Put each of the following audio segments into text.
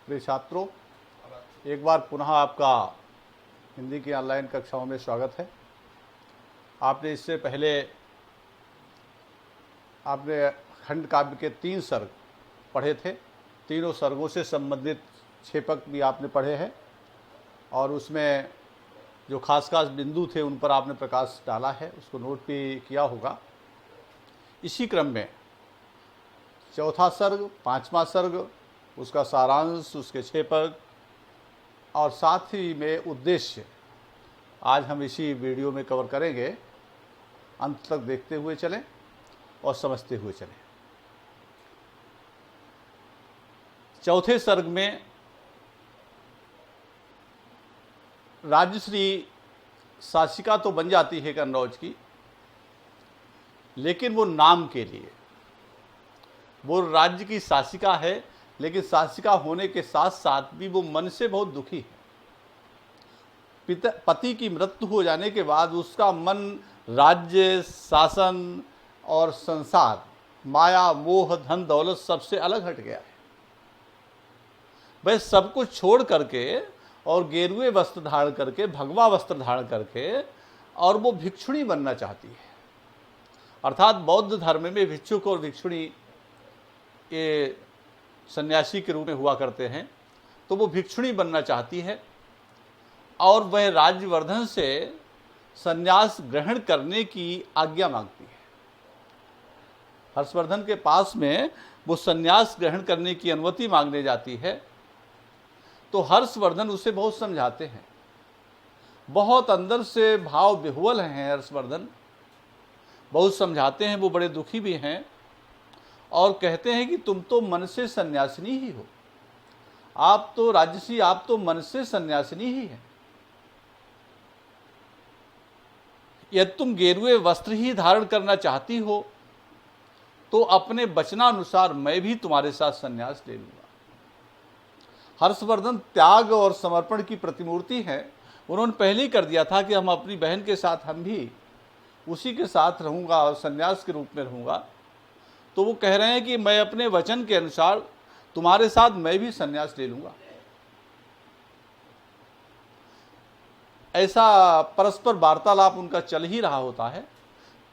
प्रिय छात्रों, एक बार पुनः आपका हिंदी की ऑनलाइन कक्षाओं में स्वागत है। आपने इससे पहले आपने खंड काव्य के 3 सर्ग पढ़े थे। तीनों सर्गों से संबंधित क्षेपक भी आपने पढ़े हैं और उसमें जो खास बिंदु थे उन पर आपने प्रकाश डाला है, उसको नोट भी किया होगा। इसी क्रम में चौथा सर्ग, 5वां सर्ग, उसका सारांश, उसके क्षेपक और साथ ही में उद्देश्य आज हम इसी वीडियो में कवर करेंगे। अंत तक देखते हुए चलें और समझते हुए चलें। चौथे सर्ग में राजश्री शासिका तो बन जाती है कन्नौज की, लेकिन वो नाम के लिए। वो राज्य की शासिका है, लेकिन शासिका होने के साथ साथ भी वो मन से बहुत दुखी है। पति की मृत्यु हो जाने के बाद उसका मन राज्य, शासन और संसार, माया, मोह, धन दौलत सबसे अलग हट गया है। वह सब कुछ छोड़ करके और गेरुए वस्त्र धारण करके, भगवा वस्त्र धारण करके, और वो भिक्षुणी बनना चाहती है। अर्थात बौद्ध धर्म में भिक्षुक और भिक्षुणी ये सन्यासी के रूप में हुआ करते हैं। तो वो भिक्षुणी बनना चाहती है और वह राज्यवर्धन से सन्यास ग्रहण करने की आज्ञा मांगती है। हर्षवर्धन के पास में वो सन्यास ग्रहण करने की अनुमति मांगने जाती है। तो हर्षवर्धन उसे बहुत समझाते हैं। बहुत अंदर से भाव विह्वल हैं हर्षवर्धन, बहुत समझाते हैं। वो बड़े दुखी भी हैं और कहते हैं कि तुम तो मन से सन्यासिनी ही हो, आप तो राजसी, आप तो मन से सन्यासिनी ही हैं। यदि तुम गेरुए वस्त्र ही धारण करना चाहती हो तो अपने वचनानुसार मैं भी तुम्हारे साथ सन्यास ले लूंगा। हर्षवर्धन त्याग और समर्पण की प्रतिमूर्ति है। उन्होंने पहले ही कर दिया था कि हम अपनी बहन के साथ, हम भी उसी के साथ रहूंगा और सन्यास के रूप में रहूंगा। तो वो कह रहे हैं कि मैं अपने वचन के अनुसार तुम्हारे साथ मैं भी सन्यास ले लूंगा। ऐसा परस्पर वार्तालाप उनका चल ही रहा होता है।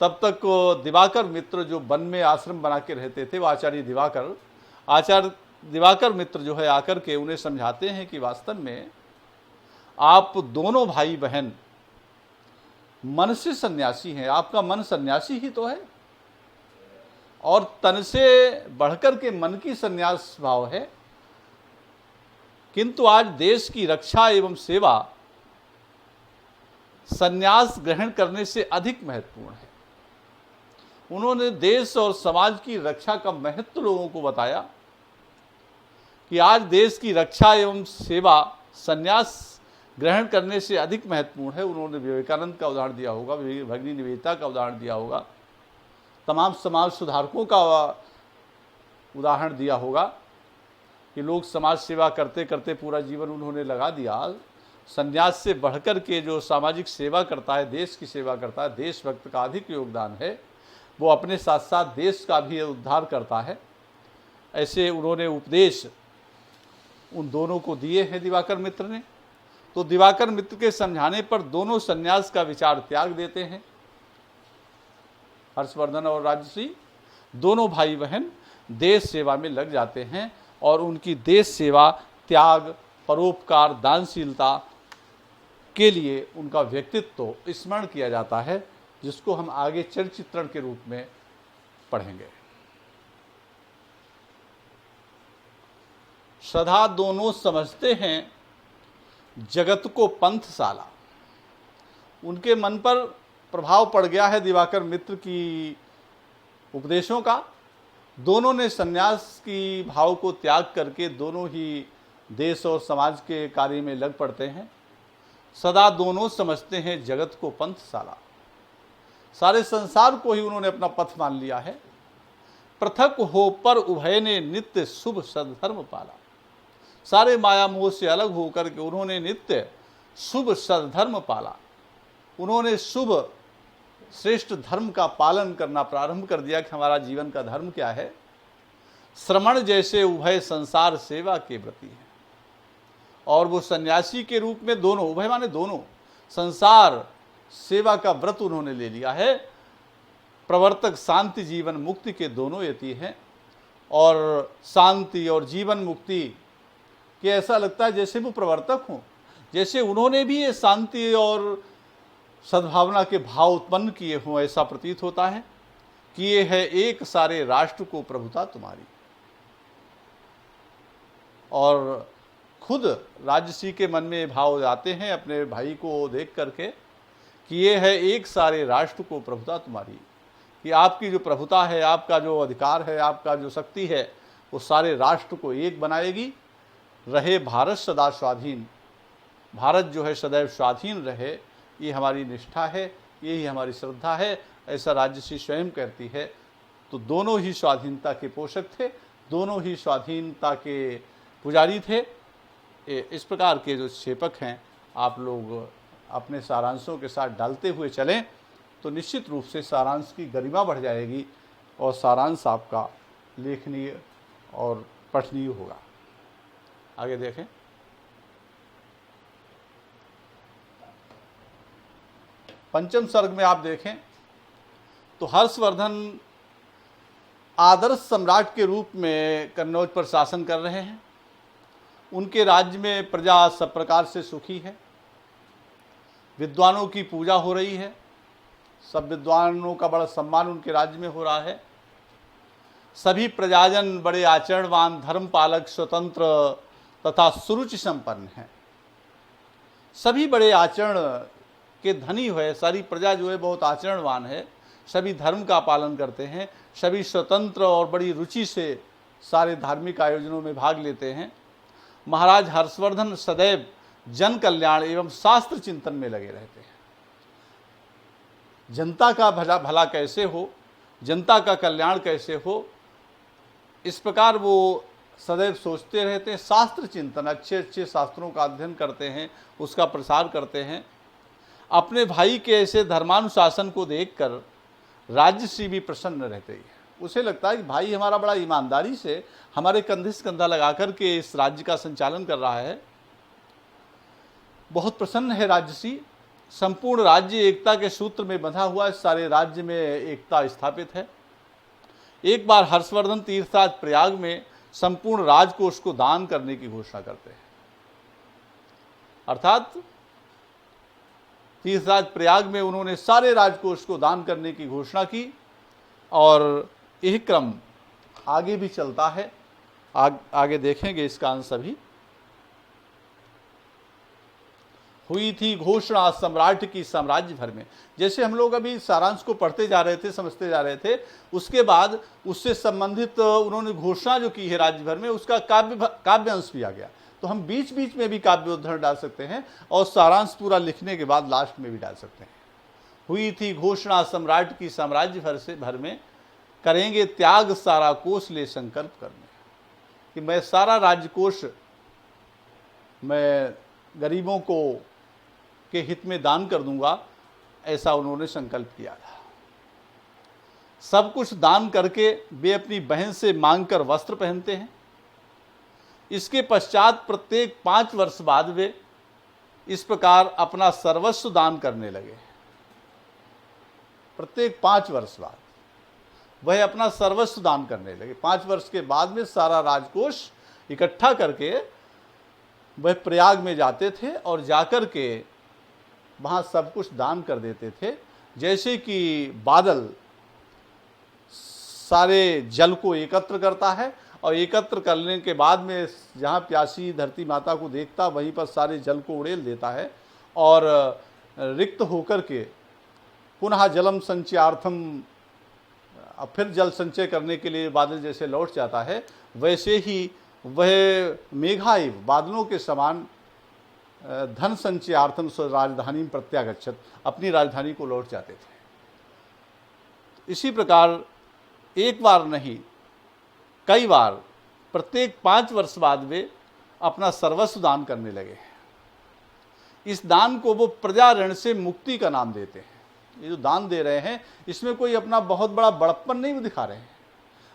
तब तक दिवाकर मित्र जो वन में आश्रम बना के रहते थे, वो आचार्य दिवाकर मित्र जो है आकर के उन्हें समझाते हैं कि वास्तव में आप दोनों भाई बहन मन से सन्यासी हैं, आपका मन सन्यासी ही तो है और तन से बढ़कर के मन की सन्यास भाव है। किंतु आज देश की रक्षा एवं सेवा सन्यास ग्रहण करने से अधिक महत्वपूर्ण है। उन्होंने देश और समाज की रक्षा का महत्व लोगों को बताया कि आज देश की रक्षा एवं सेवा सन्यास ग्रहण करने से अधिक महत्वपूर्ण है। उन्होंने विवेकानंद का उदाहरण दिया होगा, भगिनी निवेदिता का उदाहरण दिया होगा, तमाम समाज सुधारकों का उदाहरण दिया होगा कि लोग समाज सेवा करते करते पूरा जीवन उन्होंने लगा दिया। सन्यास से बढ़कर के जो सामाजिक सेवा करता है, देश की सेवा करता है, देशभक्त का अधिक योगदान है। वो अपने साथ साथ देश का भी उद्धार करता है। ऐसे उन्होंने उपदेश उन दोनों को दिए हैं दिवाकर मित्र ने। तो दिवाकर मित्र के समझाने पर दोनों सन्यास का विचार त्याग देते हैं। हर्षवर्धन और राजश्री दोनों भाई बहन देश सेवा में लग जाते हैं और उनकी देश सेवा, त्याग, परोपकार, दानशीलता के लिए उनका व्यक्तित्व स्मरण किया जाता है, जिसको हम आगे चरित्र के रूप में पढ़ेंगे। सदा दोनों समझते हैं जगत को पंथशाला। उनके मन पर प्रभाव पड़ गया है दिवाकर मित्र की उपदेशों का। दोनों ने सन्यास की भाव को त्याग करके दोनों ही देश और समाज के कार्य में लग पड़ते हैं। सदा दोनों समझते हैं जगत को पंथशाला। सारे संसार को ही उन्होंने अपना पथ मान लिया है। पृथक हो पर उभय ने नित्य शुभ सद्धर्म पाला। सारे माया मोह से अलग होकर के उन्होंने नित्य शुभ सद्धर्म पाला। उन्होंने शुभ श्रेष्ठ धर्म का पालन करना प्रारंभ कर दिया कि हमारा जीवन का धर्म क्या है। श्रमण जैसे उभय संसार सेवा के व्रती हैं। और वो सन्यासी के रूप में दोनों, उभय माने दोनों, संसार सेवा का व्रत उन्होंने ले लिया है। प्रवर्तक शांति जीवन मुक्ति के दोनों यति हैं, और शांति और जीवन मुक्ति के ऐसा लगता है जैसे वो प्रवर्तक हों, जैसे उन्होंने भी ये शांति और सद्भावना के भाव उत्पन्न किए हों, ऐसा प्रतीत होता है कि ये है एक सारे राष्ट्र को प्रभुता तुम्हारी। और खुद राजसी के मन में भाव आते हैं अपने भाई को देख करके कि ये है एक सारे राष्ट्र को प्रभुता तुम्हारी, कि आपकी जो प्रभुता है, आपका जो अधिकार है, आपका जो शक्ति है, वो सारे राष्ट्र को एक बनाएगी। रहे भारत सदा स्वाधीन, भारत जो है सदैव स्वाधीन रहे, ये हमारी निष्ठा है, यही हमारी श्रद्धा है, ऐसा राजसी स्वयं कहती है। तो दोनों ही स्वाधीनता के पोषक थे, दोनों ही स्वाधीनता के पुजारी थे। इस प्रकार के जो क्षेपक हैं आप लोग अपने सारांशों के साथ डालते हुए चलें तो निश्चित रूप से सारांश की गरिमा बढ़ जाएगी और सारांश आपका लेखनीय और पठनीय होगा। आगे देखें। पंचम सर्ग में आप देखें तो हर्षवर्धन आदर्श सम्राट के रूप में कन्नौज पर शासन कर रहे हैं। उनके राज्य में प्रजा सब प्रकार से सुखी है, विद्वानों की पूजा हो रही है, सब विद्वानों का बड़ा सम्मान उनके राज्य में हो रहा है। सभी प्रजाजन बड़े आचरणवान, धर्मपालक, स्वतंत्र तथा सुरुचि संपन्न हैं। सभी बड़े आचरण के धनी है, सारी प्रजा जो है बहुत आचरणवान है, सभी धर्म का पालन करते हैं, सभी स्वतंत्र और बड़ी रुचि से सारे धार्मिक आयोजनों में भाग लेते हैं। महाराज हर्षवर्धन सदैव जन कल्याण एवं शास्त्र चिंतन में लगे रहते हैं। जनता का भला कैसे हो, जनता का कल्याण कैसे हो, इस प्रकार वो सदैव सोचते रहते हैं। शास्त्र चिंतन, अच्छे अच्छे शास्त्रों का अध्ययन करते हैं, उसका प्रसार करते हैं। अपने भाई के ऐसे धर्मानुशासन को देखकर राज्यश्री भी प्रसन्न रहते हैं। उसे लगता है कि भाई हमारा बड़ा ईमानदारी से हमारे कंधे से कंधा लगा करके इस राज्य का संचालन कर रहा है। बहुत प्रसन्न है राज्यश्री। संपूर्ण राज्य एकता के सूत्र में बंधा हुआ है, सारे राज्य में एकता स्थापित है। एक बार हर्षवर्धन तीर्थराज प्रयाग में संपूर्ण राजकोष को दान करने की घोषणा करते हैं। अर्थात तीर्थराज प्रयाग में उन्होंने सारे राजकोष को दान करने की घोषणा की और यह क्रम आगे भी चलता है। आगे देखेंगे इसका अंश अभी। हुई थी घोषणा सम्राट की साम्राज्य भर में। जैसे हम लोग अभी सारांश को पढ़ते जा रहे थे, समझते जा रहे थे, उसके बाद उससे संबंधित उन्होंने घोषणा जो की है राज्य भर में, उसका काव्य अंश भी आ गया। तो हम बीच बीच में भी काव्य उद्धरण डाल सकते हैं और सारांश पूरा लिखने के बाद लास्ट में भी डाल सकते हैं। हुई थी घोषणा सम्राट की साम्राज्य भर में, करेंगे त्याग सारा कोष ले संकल्प करने, कि मैं सारा राज्यकोष मैं गरीबों को के हित में दान कर दूंगा, ऐसा उन्होंने संकल्प किया था। सब कुछ दान करके वे अपनी बहन से मांगकर वस्त्र पहनते हैं। इसके पश्चात प्रत्येक 5 वर्ष बाद वे इस प्रकार अपना सर्वस्व दान करने लगे। प्रत्येक 5 वर्ष बाद वह अपना सर्वस्व दान करने लगे। 5 वर्ष के बाद में सारा राजकोष इकट्ठा करके वह प्रयाग में जाते थे और जाकर के वहाँ सब कुछ दान कर देते थे। जैसे कि बादल सारे जल को एकत्र करता है और एकत्र करने के बाद में जहाँ प्यासी धरती माता को देखता वहीं पर सारे जल को उड़ेल देता है और रिक्त होकर के पुनः जलम संचयार्थम, अब फिर जल संचय करने के लिए बादल जैसे लौट जाता है, वैसे ही वह मेघाइव बादलों के समान धन संचयार्थम राजधानी प्रत्यागच्छत, अपनी राजधानी को लौट जाते थे। इसी प्रकार एक बार नहीं कई बार प्रत्येक 5 वर्ष बाद वे अपना सर्वस्व दान करने लगे। इस दान को वो प्रजा ऋण से मुक्ति का नाम देते हैं। ये जो दान दे रहे हैं इसमें कोई अपना बहुत बड़ा बड़प्पन नहीं वो दिखा रहे हैं।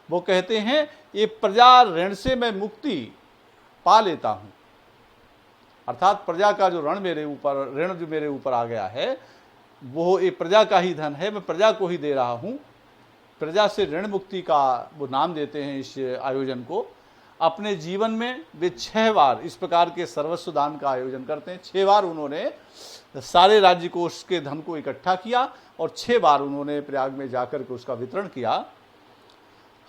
वो कहते हैं ये प्रजा ऋण से मैं मुक्ति पा लेता हूँ, अर्थात प्रजा का जो ऋण जो मेरे ऊपर आ गया है वो ये प्रजा का ही धन है, मैं प्रजा को ही दे रहा हूँ। प्रजा से ऋण मुक्ति का वो नाम देते हैं इस आयोजन को। अपने जीवन में वे 6 बार इस प्रकार के सर्वस्व दान का आयोजन करते हैं। 6 बार उन्होंने सारे राज्य कोष के धन को इकट्ठा किया और 6 बार उन्होंने प्रयाग में जाकर के उसका वितरण किया।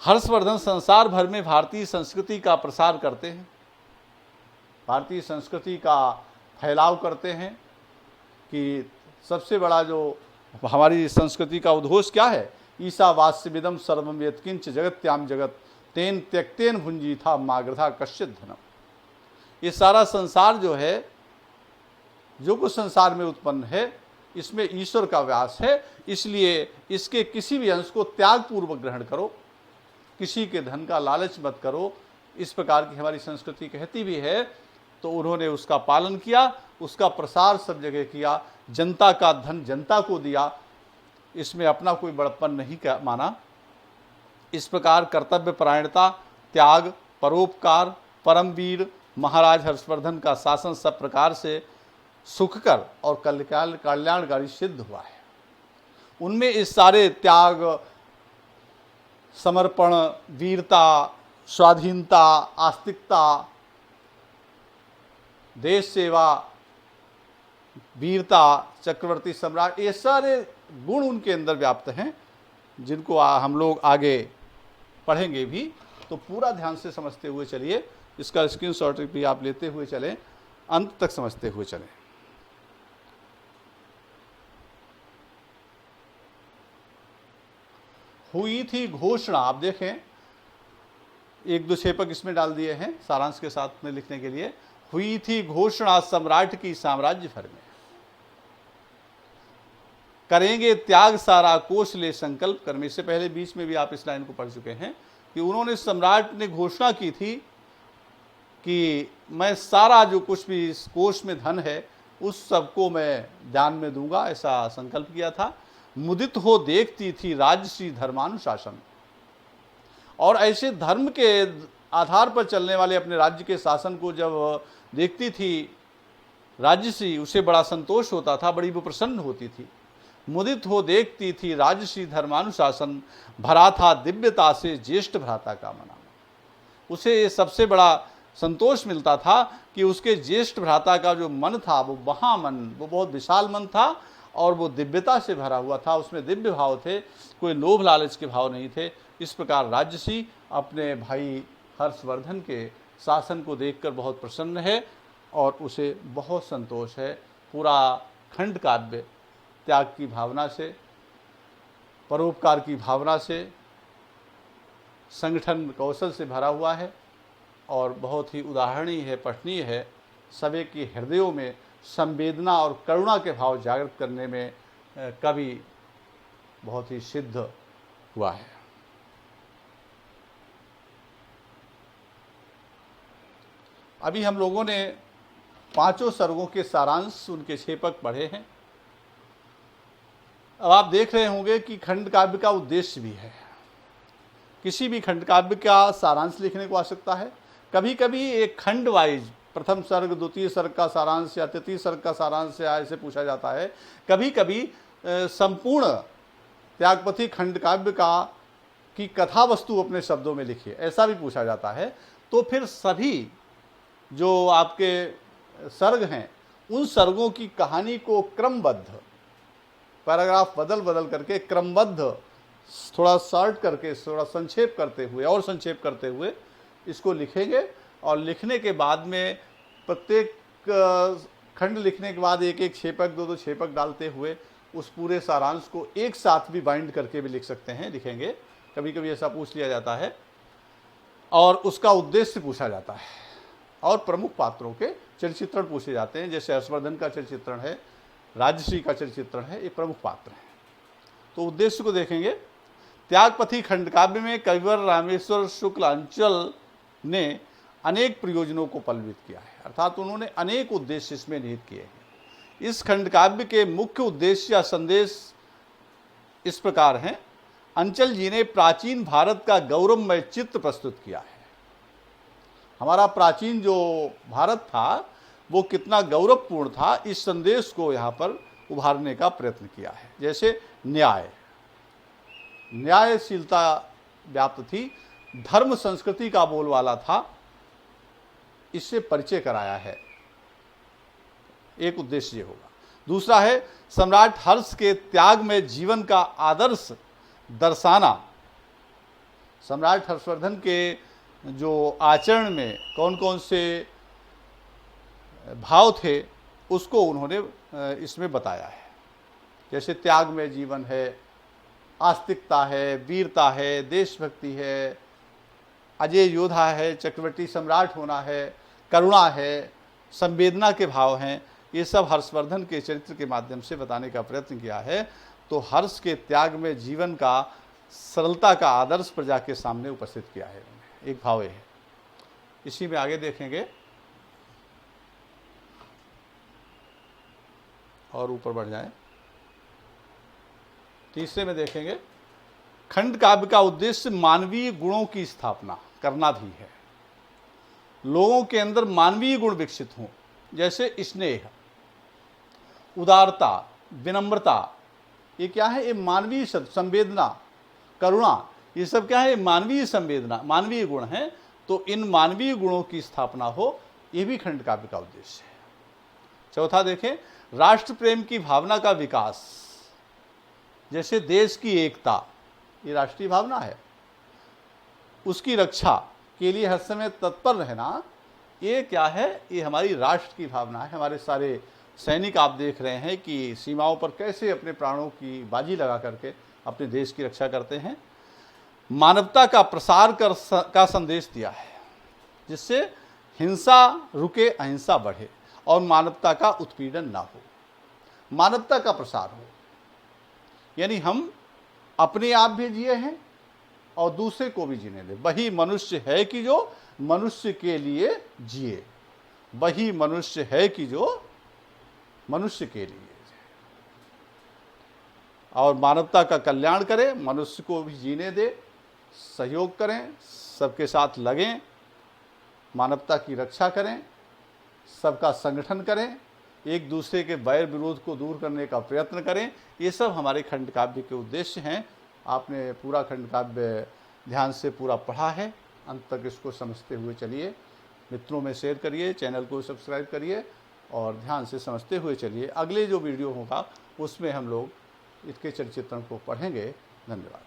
हर्षवर्धन संसार भर में भारतीय संस्कृति का प्रसार करते हैं, भारतीय संस्कृति का फैलाव करते हैं कि सबसे बड़ा जो हमारी संस्कृति का उद्घोष क्या है, ईशावास्यमिदं सर्वं यत्किंच जगत्याम जगत तेन त्यक्तेन भुंजी था मागृधा कश्चित धनम। ये सारा संसार जो है, जो कुछ संसार में उत्पन्न है, इसमें ईश्वर का व्यास है, इसलिए इसके किसी भी अंश को त्याग पूर्वक ग्रहण करो, किसी के धन का लालच मत करो। इस प्रकार की हमारी संस्कृति कहती भी है। तो उन्होंने उसका पालन किया, उसका प्रसार सब जगह किया, जनता का धन जनता को दिया, इसमें अपना कोई बड़प्पन नहीं माना। इस प्रकार कर्तव्य परायणता, त्याग, परोपकार, परमवीर महाराज हर्षवर्धन का शासन सब प्रकार से सुखकर और कल्याणकारी सिद्ध हुआ है। उनमें इस सारे त्याग, समर्पण, वीरता, स्वाधीनता, आस्तिकता, देश सेवा, वीरता, चक्रवर्ती सम्राट, ये सारे गुण उनके अंदर व्याप्त हैं, जिनको हम लोग आगे पढ़ेंगे भी। तो पूरा ध्यान से समझते हुए चलिए, इसका स्क्रीनशॉट भी आप लेते हुए चलें, अंत तक समझते हुए चलें। हुई थी घोषणा, आप देखें 1-2 छेपक इसमें डाल दिए हैं सारांश के साथ में लिखने के लिए। हुई थी घोषणा सम्राट की साम्राज्य भर में, करेंगे त्याग सारा कोष ले संकल्प कर में। इससे पहले बीच में भी आप इस लाइन को पढ़ चुके हैं कि उन्होंने, सम्राट ने घोषणा की थी कि मैं सारा जो कुछ भी इस कोष में धन है उस सबको मैं दान में दूंगा, ऐसा संकल्प किया था। मुदित हो देखती थी राजश्री धर्मानुशासन, और ऐसे धर्म के आधार पर चलने वाले अपने राज्य के शासन को जब देखती थी राजश्री, उसे बड़ा संतोष होता था, बड़ी वो प्रसन्न होती थी। मुदित हो देखती थी राजश्री धर्मानुशासन, भरा था दिव्यता से ज्येष्ठ भ्राता का मना। उसे ये सबसे बड़ा संतोष मिलता था कि उसके ज्येष्ठ भ्राता का जो मन था वो महामन, वो बहुत विशाल मन था और वो दिव्यता से भरा हुआ था, उसमें दिव्य भाव थे, कोई लोभ लालच के भाव नहीं थे। इस प्रकार राजश्री अपने भाई हर्षवर्धन के शासन को देखकर बहुत प्रसन्न है और उसे बहुत संतोष है। पूरा खंड काव्य त्याग की भावना से, परोपकार की भावना से, संगठन कौशल से भरा हुआ है और बहुत ही उदाहरणीय है, पठनीय है। सभी के हृदयों में संवेदना और करुणा के भाव जागृत करने में कवि बहुत ही सिद्ध हुआ है। अभी हम लोगों ने 5 सर्गों के सारांश, उनके छेपक पढ़े हैं। अब आप देख रहे होंगे कि खंड काव्य का उद्देश्य भी है। किसी भी खंड काव्य का सारांश लिखने को आवश्यकता है। कभी कभी एक खंड वाइज, प्रथम सर्ग, द्वितीय सर्ग का सारांश या तृतीय सर्ग का सारांश या ऐसे पूछा जाता है। कभी कभी संपूर्ण त्यागपति खंड काव्य की कथा वस्तु अपने शब्दों में लिखिए, ऐसा भी पूछा जाता है। तो फिर सभी जो आपके सर्ग हैं, उन सर्गों की कहानी को क्रमबद्ध, पैराग्राफ बदल बदल करके क्रमबद्ध, थोड़ा शॉर्ट करके, थोड़ा संक्षेप करते हुए और संक्षेप करते हुए इसको लिखेंगे। और लिखने के बाद में प्रत्येक खंड लिखने के बाद एक एक छेपक, 2-2 छेपक डालते हुए उस पूरे सारांश को एक साथ भी बाइंड करके भी लिख सकते हैं, लिखेंगे। कभी कभी ऐसा पूछ लिया जाता है और उसका उद्देश्य पूछा जाता है और प्रमुख पात्रों के चरित्रण पूछे जाते हैं। जैसे हर्षवर्धन का चरित्रण है, राजश्री का चरित्रण है, ये प्रमुख पात्र हैं। तो उद्देश्य को देखेंगे। त्यागपति खंड काव्य में कविवर रामेश्वर शुक्ल अंचल ने अनेक प्रयोजनों को पल्लवित किया है, अर्थात उन्होंने अनेक उद्देश्य इसमें निहित किए हैं। इस खंड काव्य के मुख्य उद्देश्य या संदेश इस प्रकार हैं। अंचल जी ने प्राचीन भारत का गौरवमय चित्र प्रस्तुत किया है। हमारा प्राचीन जो भारत था वो कितना गौरवपूर्ण था, इस संदेश को यहाँ पर उभारने का प्रयत्न किया है। जैसे न्यायशीलता व्याप्त थी, धर्म संस्कृति का बोलवाला था, इससे परिचय कराया है। एक उद्देश्य ये होगा। दूसरा है सम्राट हर्ष के त्याग में जीवन का आदर्श दर्शाना। सम्राट हर्षवर्धन के जो आचरण में कौन कौन से भाव थे उसको उन्होंने इसमें बताया है। जैसे त्याग में जीवन है, आस्तिकता है, वीरता है, देशभक्ति है, अजय योद्धा है, चक्रवर्ती सम्राट होना है, करुणा है, संवेदना के भाव हैं। ये सब हर्षवर्धन के चरित्र के माध्यम से बताने का प्रयत्न किया है। तो हर्ष के त्याग में जीवन का सरलता का आदर्श प्रजा के सामने उपस्थित किया है। एक भाव है, इसी में आगे देखेंगे और ऊपर बढ़ जाएं। तीसरे में देखेंगे खंड काव्य का उद्देश्य मानवीय गुणों की स्थापना करना भी है। लोगों के अंदर मानवीय गुण विकसित हों, जैसे स्नेह, उदारता, विनम्रता। ये क्या है? ये मानवीय संवेदना, करुणा, ये सब क्या है? मानवीय संवेदना, मानवीय गुण हैं। तो इन मानवीय गुणों की स्थापना हो, ये भी खंड काव्य का उद्देश्य है। चौथा देखें, राष्ट्र प्रेम की भावना का विकास, जैसे देश की एकता, ये राष्ट्रीय भावना है, उसकी रक्षा के लिए हर समय तत्पर रहना, ये क्या है? ये हमारी राष्ट्र की भावना है। हमारे सारे सैनिक आप देख रहे हैं कि सीमाओं पर कैसे अपने प्राणों की बाजी लगा करके अपने देश की रक्षा करते हैं। मानवता का प्रसार का संदेश दिया है, जिससे हिंसा रुके, अहिंसा बढ़े और मानवता का उत्पीड़न ना हो, मानवता का प्रसार हो। यानी हम अपने आप भी जिए हैं और दूसरे को भी जीने दें। वही मनुष्य है कि जो मनुष्य के लिए जिए, वही मनुष्य है कि जो मनुष्य के लिए और मानवता का कल्याण करे, मनुष्य को भी जीने दे, सहयोग करें, सबके साथ लगें, मानवता की रक्षा करें, सबका संगठन करें, एक दूसरे के वैर विरोध को दूर करने का प्रयत्न करें। ये सब हमारे खंड काव्य के उद्देश्य हैं। आपने पूरा खंड काव्य ध्यान से पूरा पढ़ा है, अंत तक इसको समझते हुए चलिए। मित्रों में शेयर करिए, चैनल को सब्सक्राइब करिए और ध्यान से समझते हुए चलिए। अगले जो वीडियो होगा उसमें हम लोग इसके चरित्र को पढ़ेंगे। धन्यवाद।